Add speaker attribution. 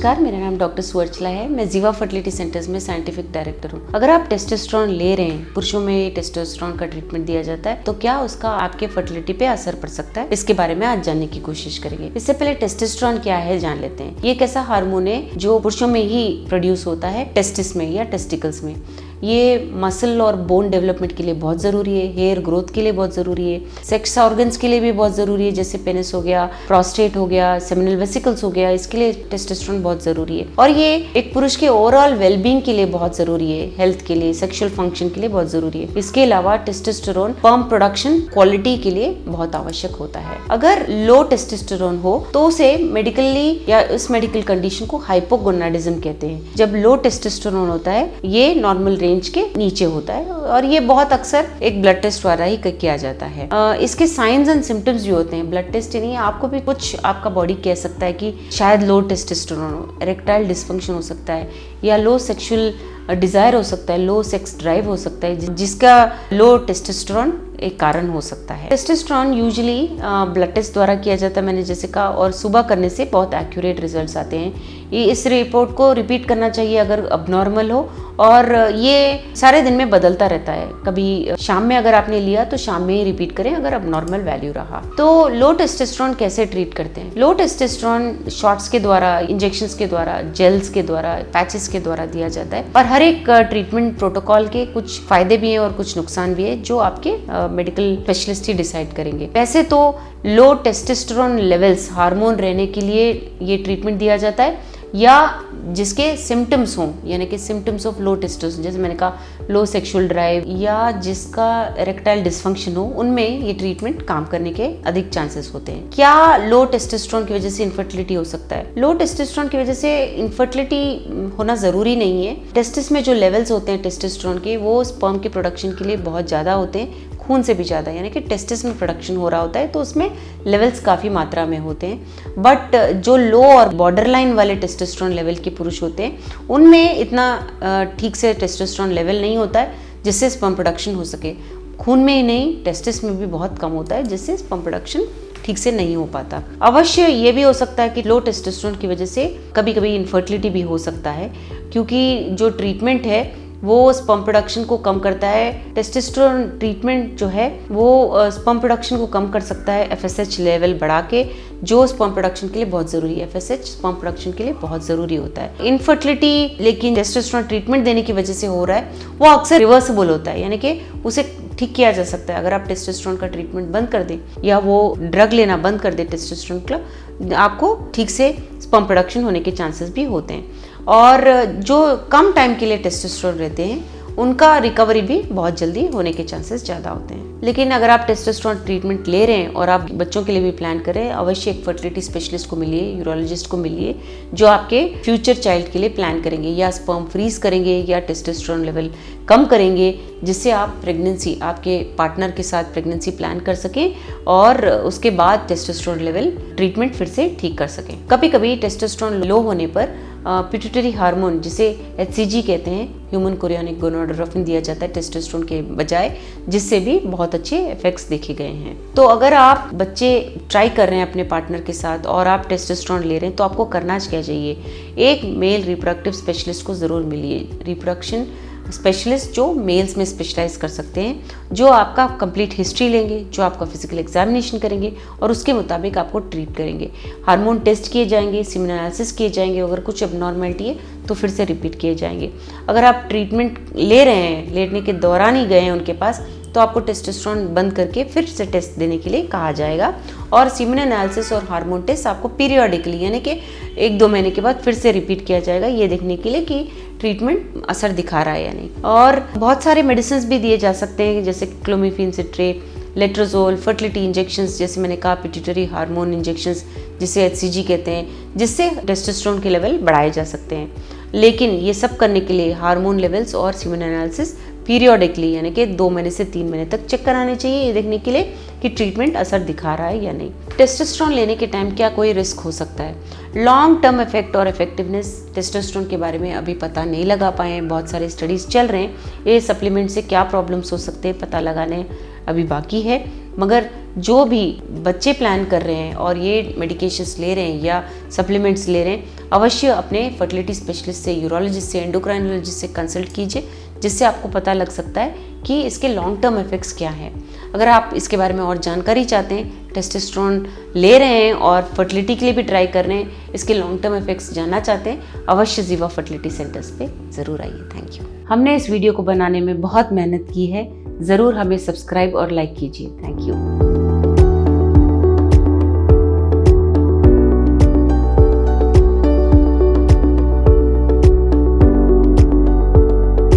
Speaker 1: नमस्कार, मेरा नाम डॉक्टर सुअर्चला है। मैं जीवा फर्टिलिटी सेंटर्स में साइंटिफिक डायरेक्टर हूँ। अगर आप टेस्टोस्टेरोन ले रहे हैं, पुरुषों में टेस्टोस्टेरोन का ट्रीटमेंट दिया जाता है, तो क्या उसका आपके फर्टिलिटी पे असर पड़ सकता है, इसके बारे में आज जानने की कोशिश करेंगे। इससे पहले टेस्टोस्टेरोन क्या है जान लेते हैं। ये एक ऐसा हार्मोन है जो पुरुषों में ही प्रोड्यूस होता है, टेस्टिस में या टेस्टिकल्स में। ये मसल और बोन डेवलपमेंट के लिए बहुत ज़रूरी है, हेयर ग्रोथ के लिए बहुत ज़रूरी है, सेक्स ऑर्गन्स के लिए भी बहुत ज़रूरी है, जैसे पेनिस हो गया, प्रोस्टेट हो गया, सेमिनल वेसिकल्स हो गया, इसके लिए टेस्टोस्टेरोन बहुत ज़रूरी है। और ये एक पुरुष के ओवरऑल वेलबींग के लिए बहुत ज़रूरी है, हेल्थ के लिए, सेक्सुअल फंक्शन के लिए बहुत ज़रूरी है। इसके अलावा टेस्टोस्टेरोन स्पर्म प्रोडक्शन क्वालिटी के लिए बहुत आवश्यक होता है। अगर लो टेस्टोस्टेरोन हो तो उसे मेडिकली या इस मेडिकल कंडीशन को हाइपोगोनाडिज्म कहते हैं। जब लो टेस्टोस्टेरोन होता है, ये नॉर्मल रेंज के नीचे होता है और ये बहुत अक्सर एक ब्लड टेस्ट द्वारा ही किया जाता है। इसके साइंस एंड सिम्टम्स भी होते हैं। ब्लड टेस्ट नहीं, आपको भी कुछ आपका बॉडी कह सकता है कि शायद लो टेस्टोस्टेरोन हो, इरेक्टाइल डिस्फंक्शन हो सकता है, या लो सेक्सुअल डिजायर हो सकता है, लो सेक्स ड्राइव हो सकता है, जिसका लो टेस्टोस्टेरोन एक कारण हो सकता है। टेस्टोस्टेरोन यूजुअली ब्लड टेस्ट द्वारा किया जाता है, मैंने जैसे कहा, और सुबह करने से बहुत एक्यूरेट रिजल्ट्स आते हैं। इस रिपोर्ट को रिपीट करना चाहिए अगर अबनॉर्मल हो, और ये सारे दिन में बदलता रहता है। कभी शाम में अगर आपने लिया तो शाम में ही रिपीट करें अगर अबनॉर्मल वैल्यू रहा। तो लो टेस्टोस्टेरोन कैसे ट्रीट करते हैं? लो टेस्टोस्टेरोन शॉट्स के द्वारा, इंजेक्शंस के द्वारा, जेल्स के द्वारा, पैचेस के द्वारा दिया जाता है। और हर एक ट्रीटमेंट प्रोटोकॉल के कुछ फायदे भी हैं और कुछ नुकसान भी है, जो आपके मेडिकल स्पेशलिस्ट ही डिसाइड करेंगे। वैसे तो लो टेस्टोस्टेरोन लेवल्स हार्मोन रहने के लिए ये ट्रीटमेंट दिया जाता है, या जिसके सिम्टम्स हों, यानी कि सिम्टम्स ऑफ लो टेस्टोस्टेरोन, जैसे मैंने कहा लो सेक्सुअल ड्राइव, या जिसका इरेक्टाइल डिस्फंक्शन हो, उनमें ये ट्रीटमेंट काम करने के अधिक चांसेस होते हैं। क्या लो टेस्टोस्टेरोन की वजह से इनफर्टिलिटी हो सकता है? लो टेस्टोस्टेरोन की वजह से इनफर्टिलिटी होना ज़रूरी नहीं है। टेस्टिस में जो लेवल्स होते हैं टेस्टोस्टेरोन के, वो स्पर्म के प्रोडक्शन के लिए बहुत ज़्यादा होते हैं, खून से भी ज़्यादा, यानी कि टेस्टिस में प्रोडक्शन हो रहा होता है, तो उसमें लेवल्स काफ़ी मात्रा में होते हैं। बट जो लो और बॉर्डर लाइन वाले टेस्टोस्टेरोन लेवल के पुरुष होते हैं, उनमें इतना ठीक से टेस्टोस्टेरोन लेवल नहीं होता है जिससे स्पर्म प्रोडक्शन हो सके। खून में ही नहीं, टेस्टिस में भी बहुत कम होता है, जिससे स्पर्म प्रोडक्शन ठीक से नहीं हो पाता। अवश्य ये भी हो सकता है कि लो टेस्टोस्टेरोन की वजह से कभी कभी इनफर्टिलिटी भी हो सकता है, क्योंकि जो ट्रीटमेंट है वो स्पर्म प्रोडक्शन को कम करता है। टेस्टोस्टेरोन ट्रीटमेंट जो है वो स्पर्म प्रोडक्शन को कम कर सकता है, एफएसएच लेवल बढ़ा के, जो स्पर्म प्रोडक्शन के लिए बहुत ज़रूरी है। एफएसएच स्पर्म प्रोडक्शन के लिए बहुत ज़रूरी होता है। इनफर्टिलिटी लेकिन टेस्टोस्टेरोन ट्रीटमेंट देने की वजह से हो रहा है, वो अक्सर रिवर्सिबल होता है, यानी कि उसे ठीक किया जा सकता है। अगर आप टेस्टोस्टेरोन का ट्रीटमेंट बंद कर दें या वो ड्रग लेना बंद कर दें टेस्टोस्टेरोन का, आपको ठीक से स्पर्म प्रोडक्शन होने के चांसेस भी होते हैं। और जो कम टाइम के लिए टेस्टोस्टेरोन रहते हैं, उनका रिकवरी भी बहुत जल्दी होने के चांसेस ज़्यादा होते हैं। लेकिन अगर आप टेस्टोस्टेरोन ट्रीटमेंट ले रहे हैं और आप बच्चों के लिए भी प्लान कर रहे हैं, अवश्य एक फर्टिलिटी स्पेशलिस्ट को मिलिए, यूरोलॉजिस्ट को मिलिए, जो आपके फ्यूचर चाइल्ड के लिए प्लान करेंगे, या स्पर्म फ्रीज करेंगे या टेस्टोस्टेरोन लेवल कम करेंगे, जिससे आप प्रेगनेंसी, आपके पार्टनर के साथ प्रेगनेंसी प्लान कर सकें और उसके बाद टेस्टोस्टेरोन लेवल ट्रीटमेंट फिर से ठीक कर सकें। कभी कभी टेस्टोस्टेरोन लो होने पर पिट्यूटरी हार्मोन, जिसे HCG कहते हैं, ह्यूमन कोरियोनिक गोनाडोट्रोपिन, दिया जाता है टेस्टोस्टेरोन के बजाय, जिससे भी बहुत अच्छे इफेक्ट्स देखे गए हैं। तो अगर आप बच्चे ट्राई कर रहे हैं अपने पार्टनर के साथ और आप टेस्टोस्टेरोन ले रहे हैं, तो आपको करना क्या चाहिए? एक मेल रिप्रोडक्टिव स्पेशलिस्ट को ज़रूर मिलिए, रिप्रोडक्शन स्पेशलिस्ट जो मेल्स में स्पेशलाइज कर सकते हैं, जो आपका कंप्लीट हिस्ट्री लेंगे, जो आपका फिजिकल एग्जामिनेशन करेंगे और उसके मुताबिक आपको ट्रीट करेंगे। हार्मोन टेस्ट किए जाएंगे, सीमेन एनालिसिस किए जाएंगे, अगर कुछ एबनॉर्मलिटी है तो फिर से रिपीट किए जाएंगे। अगर आप ट्रीटमेंट ले रहे हैं, लेने के दौरान ही गए हैं उनके पास, तो आपको टेस्टोस्टेरोन बंद करके फिर से टेस्ट देने के लिए कहा जाएगा। और सीमेन एनालिसिस और हार्मोन टेस्ट आपको पीरियडिकली, यानी कि 1-2 महीने के बाद फिर से रिपीट किया जाएगा, ये देखने के लिए कि ट्रीटमेंट असर दिखा रहा है या नहीं। और बहुत सारे मेडिसिन भी दिए जा सकते हैं, जैसे clomiphene citrate, letrozole, fertility injections, जैसे मैंने कहा पिट्यूटरी हार्मोन इंजेक्शंस, जिसे HCG कहते हैं, जिससे टेस्टोस्टेरोन के लेवल बढ़ाए जा सकते हैं। लेकिन ये सब करने के लिए हार्मोन लेवल्स और सीमेन एनालिसिस पीरियडिकली, यानी कि 2 महीने से 3 महीने तक चेक कराने चाहिए, ये देखने के लिए कि ट्रीटमेंट असर दिखा रहा है या नहीं। टेस्टोस्टेरोन लेने के टाइम क्या कोई रिस्क हो सकता है? लॉन्ग टर्म इफेक्ट और इफेक्टिवनेस टेस्टोस्टेरोन के बारे में अभी पता नहीं लगा पाए हैं, बहुत सारे स्टडीज चल रहे हैं। ये सप्लीमेंट से क्या प्रॉब्लम्स हो सकते हैं पता लगाने अभी बाकी है। मगर जो भी बच्चे प्लान कर रहे हैं और ये मेडिकेशंस ले रहे हैं या सप्लीमेंट्स ले रहे हैं, अवश्य अपने फर्टिलिटी स्पेशलिस्ट से, यूरोलॉजिस्ट से, एंडोक्राइनोलॉजिस्ट से कंसल्ट कीजिए, जिससे आपको पता लग सकता है कि इसके लॉन्ग टर्म इफेक्ट्स क्या हैं। अगर आप इसके बारे में और जानकारी चाहते हैं, टेस्टोस्टेरोन ले रहे हैं और फर्टिलिटी के लिए भी ट्राई कर रहे हैं, इसके लॉन्ग टर्म इफेक्ट्स जानना चाहते हैं, अवश्य जीवा फर्टिलिटी सेंटर्स पे ज़रूर आइए। Thank you. हमने इस वीडियो को बनाने में बहुत मेहनत की है, ज़रूर हमें सब्सक्राइब और लाइक कीजिए। Thank you.